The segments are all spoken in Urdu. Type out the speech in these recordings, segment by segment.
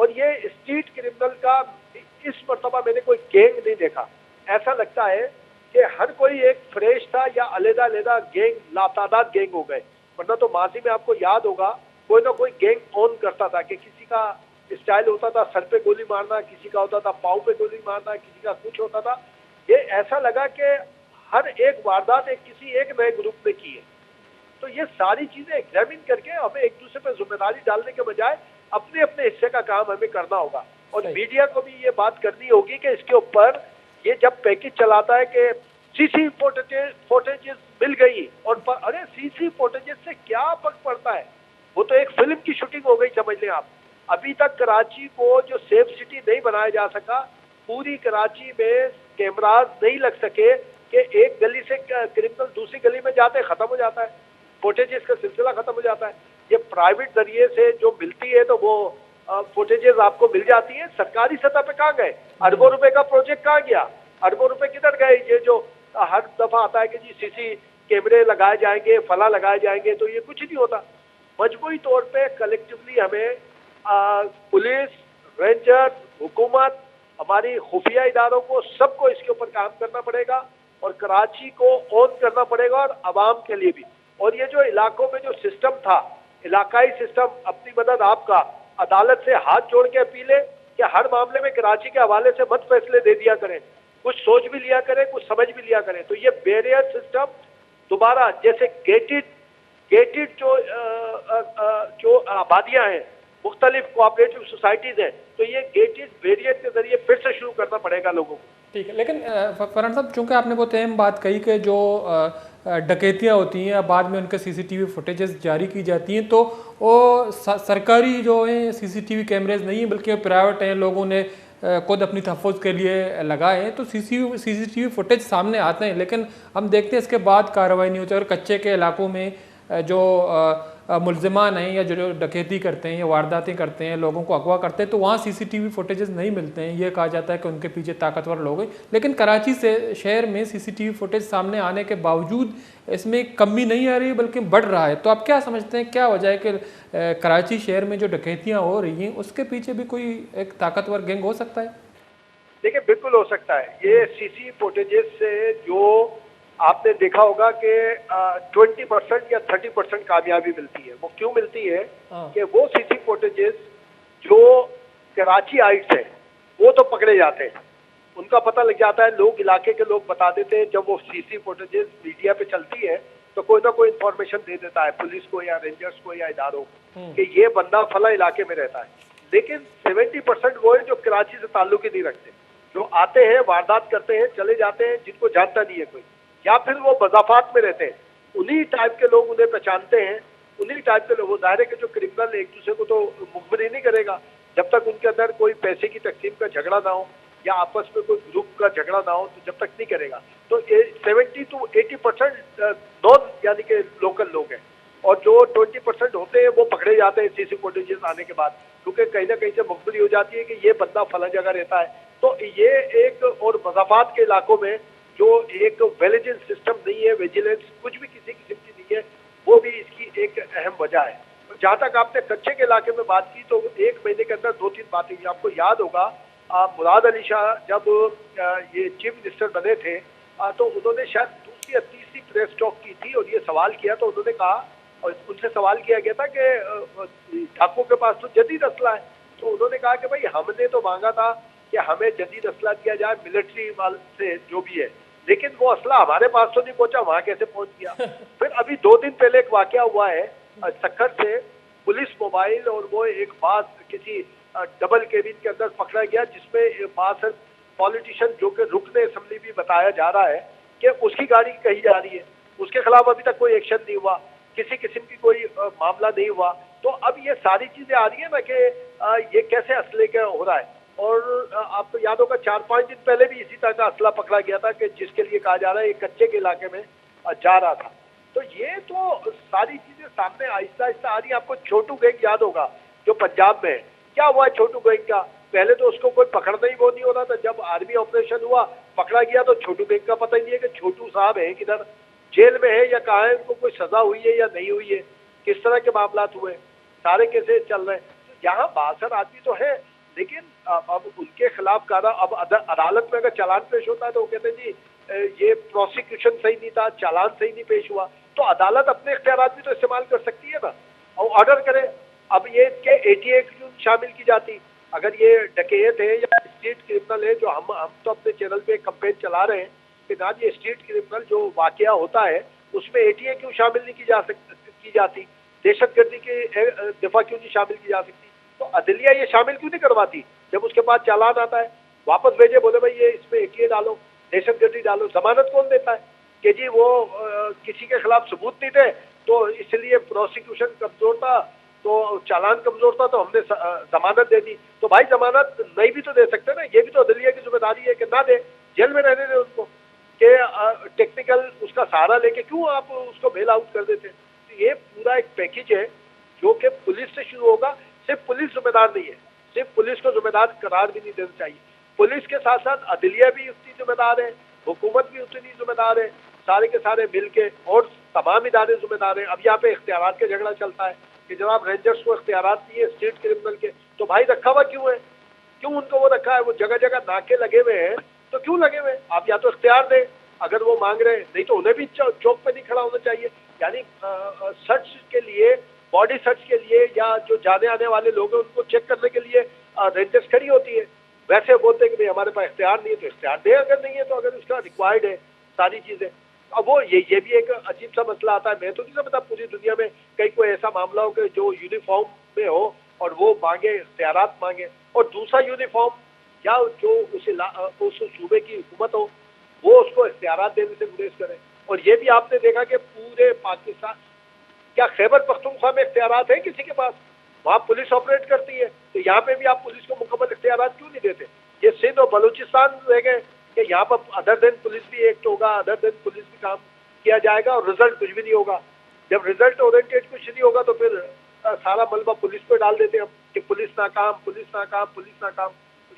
اور یہ اسٹریٹ کرمنل کا اس مرتبہ میں نے کوئی گینگ نہیں دیکھا. ایسا لگتا ہے کہ ہر کوئی ایک فریش تھا یا علیحدہ علیحدہ گینگ لاتعداد گینگ ہو گئے. ورنہ تو ماضی میں آپ کو یاد ہوگا کوئی نہ کوئی گینگ اون کرتا تھا کہ کسی کا اسٹائل ہوتا تھا سر پہ گولی مارنا, کسی کا ہوتا تھا پاؤں پہ گولی مارنا, کسی کا کچھ ہوتا تھا. یہ ایسا لگا کہ ہر ایک واردات کسی ایک نئے گروپ نے کی ہے. تو یہ ساری چیزیں ایگزامن کر کے ہمیں ایک دوسرے پہ ذمہ داری ڈالنے کے بجائے اپنے اپنے حصے کا کام ہمیں کرنا ہوگا. اور میڈیا کو بھی یہ بات کرنی ہوگی کہ اس کے اوپر یہ جب پیکج چلاتا ہے کہ سی سی فوٹیجز مل گئی, اور ارے سی سی فوٹیجز سے کیا فرق پڑتا ہے؟ وہ تو ایک فلم کی شوٹنگ ہو گئی سمجھ لیں آپ. ابھی تک کراچی کو جو سیف سٹی نہیں بنایا جا سکا, پوری کراچی میں کیمراز نہیں لگ سکے کہ ایک گلی سے کرمنل دوسری گلی میں جاتے ختم ہو جاتا ہے, فوٹیجز کا سلسلہ ختم ہو جاتا ہے. یہ پرائیویٹ ذریعے سے جو ملتی ہے تو وہ فوٹیجز آپ کو مل جاتی ہیں. سرکاری سطح پہ کہاں گئے؟ اربوں روپے کا پروجیکٹ کہاں گیا؟ اربوں روپے کدھر گئے؟ یہ جو ہر دفعہ آتا ہے کہ جی سی سی کیمرے لگائے جائیں گے, فلاں لگائے جائیں گے, تو یہ کچھ نہیں ہوتا. مجموعی طور پہ کلیکٹیولی ہمیں پولیس, رینجر, حکومت, ہماری خفیہ اداروں کو سب کو اس کے اوپر کام کرنا پڑے گا اور کراچی کو اون کرنا پڑے گا, اور عوام کے لیے بھی. اور یہ جو علاقوں میں جو سسٹم تھا, علاقائی سسٹم, اپنی مدد آپ کا, عدالت سے ہاتھ جوڑ کے اپیل ہے کہ ہر معاملے میں کراچی کے حوالے سے مت فیصلے دے دیا کریں, کچھ سوچ بھی لیا کریں, کچھ سمجھ بھی لیا کریں. تو یہ بیریئر سسٹم دوبارہ جیسے گیٹڈ جو آبادیاں ہیں, مختلف کوآپریٹو سوسائٹیز ہیں, تو یہ گیٹڈ بیریئر کے ذریعے پھر سے شروع کرنا پڑے گا لوگوں کو. ٹھیک ہے, لیکن فرحان صاحب چونکہ آپ نے بہت اہم بات کہی کہ جو ڈکیتیاں ہوتی ہیں بعد میں ان کے سی سی ٹی وی فوٹیجز جاری کی جاتی ہیں, تو وہ سرکاری جو ہیں سی سی ٹی وی کیمریز نہیں ہیں بلکہ پرائیویٹ ہیں, لوگوں نے خود اپنی تحفظ کے لیے لگائے ہیں, تو سی سی ٹی وی فوٹیج سامنے آتے ہیں, لیکن ہم دیکھتے ہیں اس کے بعد کارروائی نہیں ہوتی. اور کچے کے علاقوں میں جو ملزمان ہیں یا جو ڈکیتی کرتے ہیں یا وارداتیں کرتے ہیں, لوگوں کو اغوا کرتے ہیں, تو وہاں سی سی ٹی وی فوٹیجز نہیں ملتے ہیں. یہ کہا جاتا ہے کہ ان کے پیچھے طاقتور لوگ ہیں, لیکن کراچی سے شہر میں سی سی ٹی وی فوٹیج سامنے آنے کے باوجود اس میں کمی نہیں آ رہی بلکہ بڑھ رہا ہے. تو آپ کیا سمجھتے ہیں کیا وجہ ہے کہ کراچی شہر میں جو ڈکیتیاں ہو رہی ہیں اس کے پیچھے بھی کوئی ایک طاقتور گینگ ہو سکتا ہے؟ دیکھیں بالکل ہو سکتا ہے. یہ سی سی فوٹیجز سے جو آپ نے دیکھا ہوگا کہ 20% یا 30% کامیابی ملتی ہے. وہ کیوں ملتی ہے کہ وہ سی سی فوٹیجز جو کراچی آئٹس ہیں وہ تو پکڑے جاتے ہیں, ان کا پتہ لگ جاتا ہے, لوگ علاقے کے لوگ بتا دیتے ہیں. جب وہ سی سی فوٹیجز میڈیا پہ چلتی ہے تو کوئی نہ کوئی انفارمیشن دے دیتا ہے پولیس کو یا رینجرز کو یا اداروں کو کہ یہ بندہ فلاں علاقے میں رہتا ہے. لیکن 70% وہ ہیں جو کراچی سے تعلق ہی نہیں رکھتے, جو آتے ہیں واردات کرتے ہیں چلے جاتے ہیں, جن کو جانتا نہیں ہے کوئی, یا پھر وہ مضافات میں رہتے ہیں. انہی ٹائپ کے لوگ انہیں پہچانتے ہیں, انہی ٹائپ کے لوگ. وہ ظاہر ہے کہ جو کرمنل ایک دوسرے کو تو مخبری نہیں کرے گا جب تک ان کے اندر کوئی پیسے کی تقسیم کا جھگڑا نہ ہو یا آپس میں کوئی گروپ کا جھگڑا نہ ہو, تو جب تک نہیں کرے گا. تو 70 to 80% نان یعنی کہ لوکل لوگ ہیں, اور جو 20% ہوتے ہیں وہ پکڑے جاتے ہیں سی سی فوٹیجز آنے کے بعد, کیونکہ کہیں نہ کہیں سے مخبری ہو جاتی ہے کہ یہ بندہ فلاں جگہ رہتا ہے. تو یہ ایک, اور مضافات کے علاقوں میں جو ایک ویلیجنس سسٹم نہیں ہے, ویجیلنس کچھ بھی کسی قسم کی نہیں ہے, وہ بھی اس کی ایک اہم وجہ ہے. جہاں تک آپ نے کچے کے علاقے میں بات کی تو ایک مہینے کے اندر 2-3 باتیں ہوئی. آپ کو یاد ہوگا مراد علی شاہ جب یہ چیف منسٹر بنے تھے تو انہوں نے شاید دوسری یا تیسری پریس ٹاک کی تھی اور یہ سوال کیا, تو انہوں نے کہا, اور ان سے سوال کیا گیا تھا کہ ڈاکو کے پاس تو جدید اسلحہ ہے, تو انہوں نے کہا کہ بھائی ہم نے تو مانگا تھا کہ ہمیں جدید اسلحہ دیا جائے ملٹری وال سے جو بھی ہے, لیکن وہ اسلحہ ہمارے پاس تو نہیں پہنچا, وہاں کیسے پہنچ گیا. پھر ابھی 2 دن پہلے ایک واقعہ ہوا ہے سکھر سے, پولیس موبائل اور وہ ایک بات کسی ڈبل کیبن کے اندر پکڑا گیا جس میں بات پالیٹیشین جو کہ رکن اسمبلی بھی بتایا جا رہا ہے کہ اس کی گاڑی کہی جا رہی ہے, اس کے خلاف ابھی تک کوئی ایکشن نہیں ہوا, کسی قسم کی کوئی معاملہ نہیں ہوا. تو اب یہ ساری چیزیں آ رہی ہیں نا کہ یہ کیسے اسلحے کا ہو رہا ہے. اور آپ کو یاد ہوگا 4-5 دن پہلے بھی اسی طرح کا اسلحہ پکڑا گیا تھا کہ جس کے لیے کہا جا رہا ہے یہ کچے کے علاقے میں جا رہا تھا. تو یہ تو ساری چیزیں سامنے آہستہ آہستہ آ رہی ہیں. آپ کو چھوٹو گینگ یاد ہوگا جو پنجاب میں ہے, کیا ہوا ہے چھوٹو گینگ کا؟ پہلے تو اس کو کوئی پکڑنا ہی وہ نہیں ہو رہا تھا, جب آرمی آپریشن ہوا پکڑا گیا تو چھوٹو گینگ کا پتہ ہی نہیں ہے کہ چھوٹو صاحب ہیں کدھر, جیل میں ہے یا کہاں ہے, ان کو کوئی سزا ہوئی ہے یا نہیں ہوئی ہے, کس طرح کے معاملات ہوئے, سارے کیسے چل رہے ہیں. یہاں 62 آدمی تو ہے, لیکن اب ان کے خلاف کارا اب عدالت میں اگر چالان پیش ہوتا ہے تو وہ کہتے ہیں جی یہ پروسیکیوشن صحیح نہیں تھا، چالان صحیح نہیں پیش ہوا، تو عدالت اپنے اختیارات بھی تو استعمال کر سکتی ہے نا، اور آرڈر کرے. اب یہ کہ ATA کیوں شامل کی جاتی؟ اگر یہ ڈکیت ہے یا اسٹریٹ کرمنل ہے، جو ہم تو اپنے چینل پہ کمپین چلا رہے ہیں کہ جناب یہ اسٹریٹ کرمنل جو واقعہ ہوتا ہے اس میں ATA کیوں شامل نہیں کی جاتی، دہشت گردی کے دفعہ کیوں نہیں شامل کی جا سکتی؟ تو عدلیہ یہ شامل کیوں نہیں کرواتی؟ جب اس کے بعد چالان آتا ہے واپس بھیجے، بولے بھائی یہ اس میں ATA ڈالو، دہشت گردی ڈالو. ضمانت کون دیتا ہے کہ جی وہ کسی کے خلاف ثبوت نہیں تھے تو اس لیے پروسیکیوشن کمزور تھا، تو چالان کمزور تھا تو ہم نے ضمانت دے دی. تو بھائی ضمانت نہیں بھی تو دے سکتے نا، یہ بھی تو عدلیہ کی ذمہ داری ہے کہ نہ دے، جیل میں رہنے دیں ان کو، کہ ٹیکنیکل اس کا سہارا لے کے کیوں آپ اس کو بیل آؤٹ کر دیتے. تو یہ پورا ایک پیکج ہے جو کہ پولیس سے شروع ہوگا. صرف پولیس ذمہ دار نہیں ہے، صرف پولیس کو ذمہ دار قرار بھی نہیں دینا چاہیے. پولیس کے ساتھ ساتھ عدلیہ بھی اتنی ذمہ دار ہے، حکومت بھی اتنی ذمہ دار ہے، سارے کے سارے مل کے، اور تمام ادارے ذمہ دار ہیں. اب یہاں پہ اختیارات کا جھگڑا چلتا ہے کہ جناب رینجرز کو اختیارات دیے اسٹریٹ کرمنل کے، تو بھائی رکھا ہوا کیوں ہے؟ کیوں ان کو وہ رکھا ہے؟ وہ جگہ جگہ ناکے لگے ہوئے ہیں تو کیوں لگے ہوئے ہیں؟ آپ یا تو اختیار دیں اگر وہ مانگ رہے ہیں، نہیں تو انہیں بھی چوک پہ نہیں کھڑا ہونا چاہیے. یعنی سرچ کے لیے، باڈی سرچ کے لیے، یا جو جانے آنے والے لوگ ہیں ان کو چیک کرنے کے لیے رینجرز کھڑی ہوتی ہے. ویسے بولتے ہیں کہ ہمارے پاس اختیار نہیں ہے تو اختیار دیں، اگر نہیں ہے تو، اگر اس کا ریکوائرڈ ہے ساری چیزیں. اب وہ یہ بھی ایک عجیب سا مسئلہ آتا ہے. میں تو نہیں سمجھتا پوری دنیا میں کہیں کوئی ایسا معاملہ ہو کہ جو یونیفارم میں ہو اور وہ مانگے، اختیارات مانگے، اور دوسرا یونیفارم یا جو اس صوبے کی حکومت ہو وہ اس کو اختیارات دینے سے گریز کرے. اور یہ بھی آپ نے دیکھا کہ پورے پاکستان، کیا خیبر پختونخوا میں اختیارات ہیں کسی کے پاس؟ وہاں پولیس آپریٹ کرتی ہے، تو یہاں پہ بھی آپ پولیس کو مکمل اختیارات کیوں نہیں دیتے؟ یہ سندھ اور بلوچستان رہ گئے کہ یہاں پر ادر دین پولیس بھی ایکٹ ہوگا، ادر دین پولیس بھی کام کیا جائے گا اور رزلٹ کچھ بھی نہیں ہوگا. جب رزلٹ اورینٹیڈ کچھ نہیں ہوگا تو پھر سارا ملبہ پولیس پہ ڈال دیتے ہیں ہم کہ پولیس ناکام، پولیس ناکام، پولیس ناکام.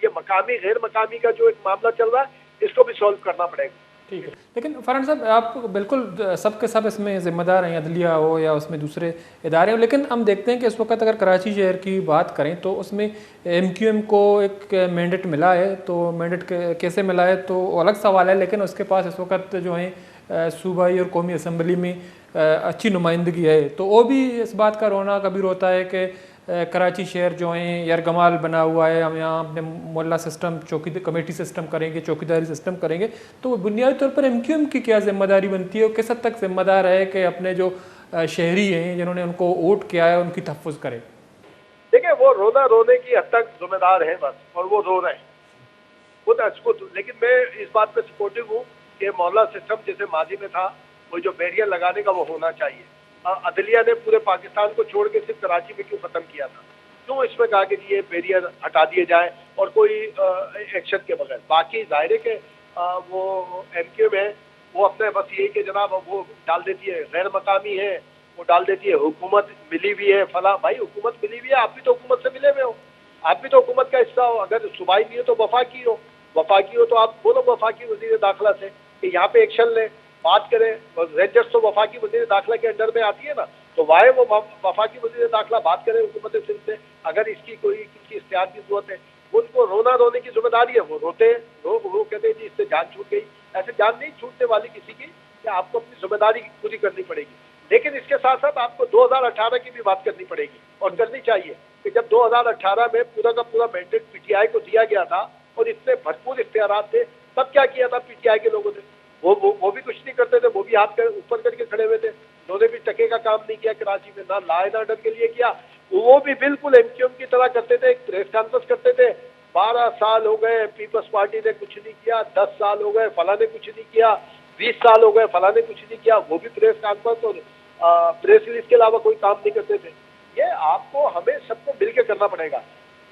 یہ مقامی غیر مقامی کا جو ایک معاملہ چل رہا ہے اس کو بھی سولو کرنا پڑے گا. ٹھیک ہے، لیکن فرحان صاحب آپ بالکل سب کے سب اس میں ذمہ دار ہیں، عدلیہ ہو یا اس میں دوسرے ادارے ہوں، لیکن ہم دیکھتے ہیں کہ اس وقت اگر کراچی شہر کی بات کریں تو اس میں MQM کو ایک مینڈیٹ ملا ہے. تو مینڈیٹ کیسے ملا ہے تو الگ سوال ہے، لیکن اس کے پاس اس وقت جو ہیں صوبائی اور قومی اسمبلی میں اچھی نمائندگی ہے. تو وہ بھی اس بات کا رونا کبھی روتا ہے کہ کراچی شہر جو ہیں یرغمال بنا ہوا ہے، ہم یہاں اپنے محلہ سسٹم، کمیٹی سسٹم کریں گے، چوکیداری سسٹم کریں گے. تو بنیادی طور پر MQM کی کیا ذمہ داری بنتی ہے اور کس حد تک ذمہ دار ہے کہ اپنے جو شہری ہیں جنہوں نے ان کو ووٹ کیا ہے ان کی تحفظ کرے؟ دیکھیں وہ رونے کی حد تک ذمہ دار ہیں بس، اور وہ رو رہے ہیں خود. لیکن میں اس بات پہ سپورٹو ہوں کہ محلہ سسٹم جیسے ماضی میں تھا، وہ جو بیریئر لگانے کا وہ ہونا چاہیے. عدلیہ نے پورے پاکستان کو چھوڑ کے صرف کراچی میں کیوں ختم کیا تھا؟ کیوں اس میں کہا کہ یہ بیریئر ہٹا دیے جائیں اور کوئی ایکشن کے بغیر؟ باقی ظاہر ہے کہ وہ MQM ہے، وہ اپنے بس یہی کہ جناب وہ ڈال دیتی ہے غیر مقامی ہے، وہ ڈال دیتی ہے حکومت ملی ہوئی ہے فلاں. بھائی حکومت ملی ہوئی ہے، آپ بھی تو حکومت سے ملے ہوئے ہو، آپ بھی تو حکومت کا حصہ ہو. اگر صوبائی نہیں ہو تو وفاقی ہو، وفاقی ہو تو آپ بولو وفاقی وزیر داخلہ سے کہ یہاں پہ ایکشن لیں، بات کریں. رینجرز تو وفاقی وزیر داخلہ کے انڈر میں آتی ہے نا، تو واہ وہ وفاقی وزیر داخلہ بات کریں حکومت سندھ سے اگر اس کی کوئی کی اختیار کی ضرورت ہے. ان کو رونے کی ذمہ داری ہے، وہ روتے ہیں، وہ کہتے ہیں جی اس سے جان چھوٹ گئی. ایسے جان نہیں چھوٹنے والی کسی کی، کہ آپ کو اپنی ذمہ داری پوری کرنی پڑے گی. لیکن اس کے ساتھ ساتھ آپ کو 2018 کی بھی بات کرنی پڑے گی اور کرنی چاہیے کہ جب 2018 میں پورا کا پورا مینڈیٹ PTI کو دیا گیا تھا اور اتنے بھرپور اختیارات تھے، تب کیا کیا تھا PTI کے لوگوں نے؟ وہ بھی کچھ نہیں کرتے تھے، وہ بھی ہاتھ اوپر کر کے کھڑے ہوئے تھے. انہوں نے بھی ٹکے کا کام نہیں کیا کراچی میں، نہ لا اینڈ آرڈر کے لیے کیا. وہ بھی بالکل MQM کی طرح کرتے تھے، ایک پریس کانفرنس کرتے تھے. 12 سال ہو گئے پیپلز پارٹی نے کچھ نہیں کیا، 10 سال ہو گئے فلاں نے کچھ نہیں کیا، 20 سال ہو گئے فلاں نے کچھ نہیں کیا. وہ بھی پریس کانفرنس اور پریس ریلیز کے علاوہ کوئی کام نہیں کرتے تھے. یہ آپ کو ہمیں سب کو مل کے کرنا پڑے گا.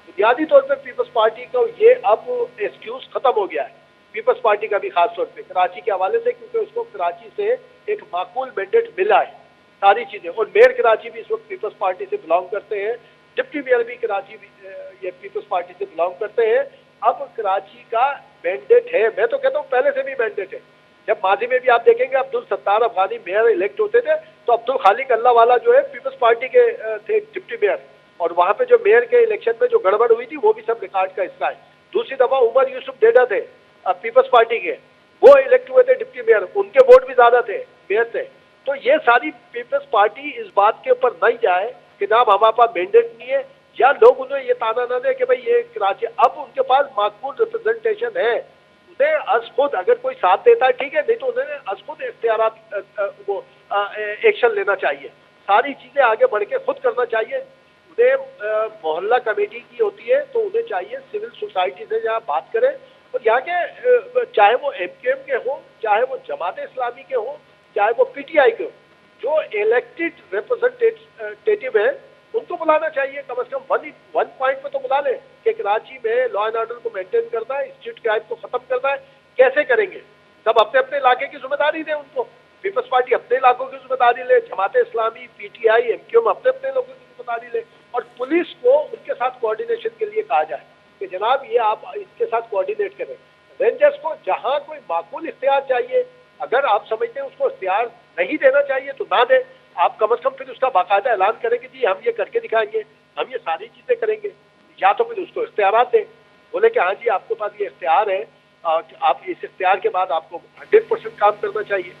بنیادی طور پہ پیپلز پارٹی کو یہ اب ایکسکیوز ختم ہو گیا ہے، پیپلز پارٹی کا بھی خاص طور پہ کراچی کے حوالے سے، کیونکہ اس کو کراچی سے ایک معقول مینڈیٹ ملا ہے ساری چیزیں. اور میئر کراچی بھی اس وقت پیپلز پارٹی سے بلانگ کرتے ہیں، ڈپٹی میئر بھی کراچی بھی یہ پیپلز پارٹی سے بلانگ کرتے ہیں. اب کراچی کا مینڈیٹ ہے، میں تو کہتا ہوں پہلے سے بھی مینڈیٹ ہے. جب ماضی میں بھی آپ دیکھیں گے عبدالستار افغانی میئر الیکٹ ہوتے تھے تو عبدالخالق اللہ والا جو ہے پیپلز پارٹی کے تھے ڈپٹی میئر، اور وہاں پہ جو میئر کے الیکشن میں جو گڑبڑ ہوئی تھی وہ بھی سب ریکارڈ کا حصہ ہے. دوسری دفعہ عمر یوسف ڈیڈا تھے پیپلز پارٹی کے, وہ الیکٹ ہوئے تھے ڈپٹی میئر, ان کے ووٹ بھی زیادہ تھے میئر سے. تو یہ ساری پیپلز پارٹی اس بات کے اوپر نہیں جائے کہ جناب ہمارے پاس مینڈیٹ نہیں ہے, یا لوگ انہیں یہ تانا نہ دے کہ بھائی یہ کراچی, اب ان کے پاس معقول ریپرزنٹیشن ہے, انہیں از خود اگر کوئی ساتھ دیتا ہے ٹھیک ہے, نہیں تو انہیں از خود اختیارات وہ ایکشن لینا چاہیے, ساری چیزیں آگے بڑھ کے خود کرنا چاہیے. انہیں محلہ کمیٹی کی ہوتی ہے تو انہیں چاہیے سول سوسائٹی سے یہاں بات کریں, اور یہاں کے چاہے وہ ایم کیو ایم کے ہوں, چاہے وہ جماعت اسلامی کے ہوں, چاہے وہ پی ٹی آئی کے ہوں, جو الیکٹڈ ریپرزنٹیٹیو ہیں ان کو بلانا چاہیے. کم از کم ون پوائنٹ پہ تو بلا لیں کہ کراچی میں لا اینڈ آرڈر کو مینٹین کرنا ہے, اسٹریٹ کرائم کو ختم کرنا ہے. کیسے کریں گے؟ سب اپنے اپنے علاقے کی ذمہ داری دیں ان کو. پیپلز پارٹی اپنے علاقوں کی ذمہ داری لے, Jamaat Islami, P T I, M Q M اپنے اپنے لوگوں کی ذمہ داری لے, اور پولیس کو ان کے ساتھ کوآرڈینیشن کے لیے کہا جائے کہ جناب یہ آپ اس کے ساتھ کوآرڈینیٹ کریں. رینجرز کو جہاں کوئی معقول اختیار چاہیے, اگر آپ سمجھتے ہیں اس کو اختیار نہیں دینا چاہیے تو نہ دیں. آپ کم از کم پھر اس کا باقاعدہ اعلان کریں کہ جی ہم یہ کر کے دکھائیں گے, ہم یہ ساری چیزیں کریں گے, یا تو پھر اس کو اختیارات دیں, بولے کہ ہاں جی آپ کے پاس یہ اختیار ہے, آپ اس اختیار کے بعد آپ کو 100% کام کرنا چاہیے.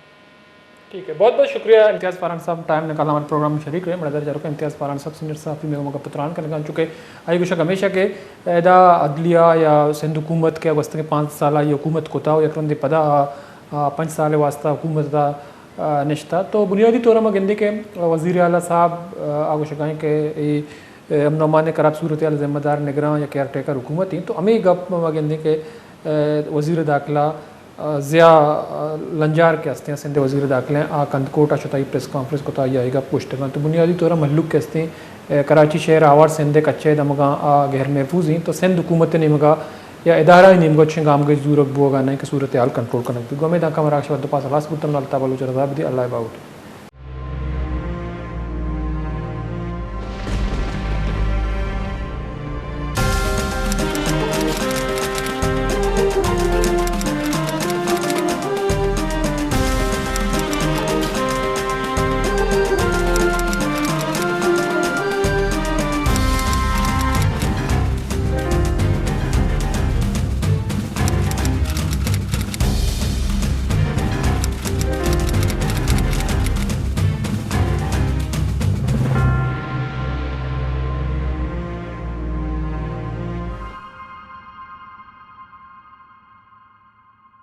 ٹھیک ہے, بہت بہت شکریہ امتیاز پاران صاحب, ٹائم نکالا ہمارے پروگرام میں شریک رہے. بڑا درجہ رکھا امتیاز پاران صاحب سینئر صحافی میں موقع پتران کا نکال چکے. آئی گوشک ہمیشہ کے ایدا عدلیہ یا سندھ حکومت کے واسطے 5 سالہ یہ حکومت کو تھا یکرندے پدا 5 سال واسطہ حکومت دا نشتہ. تو بنیادی طور پر گندے کے وزیر اعلیٰ صاحب آگوشکائیں کہ امن و امان خراب صورتحال ذمہ دار نگراں یا کیئر ٹیکر حکومت ہیں. تو ہمیں گپ گندے کے وزیر داخلہ ضیاء لنجار کے ہستے ہیں, سندھ وزیر داخلہ ہیں کندکوٹ شتائی پریس کانفرنس کو تائی آئے گا پوسٹ کر. تو بنیادی طور پر محلوق کے ہستے ہیں کراچی شہر آوار سندھ کچے دمگاں غیر محفوظ ہیں. تو سندھ حکومت نے مگا یا ادارہ نیم گچھیں گام گئی ضرورت بوگا نہیں کہ صورتحال کنٹرول کرنے. تو گمے دا کمراش ود پاس لاس بتن اللہ تعالی رضا بدی اللہ باؤ.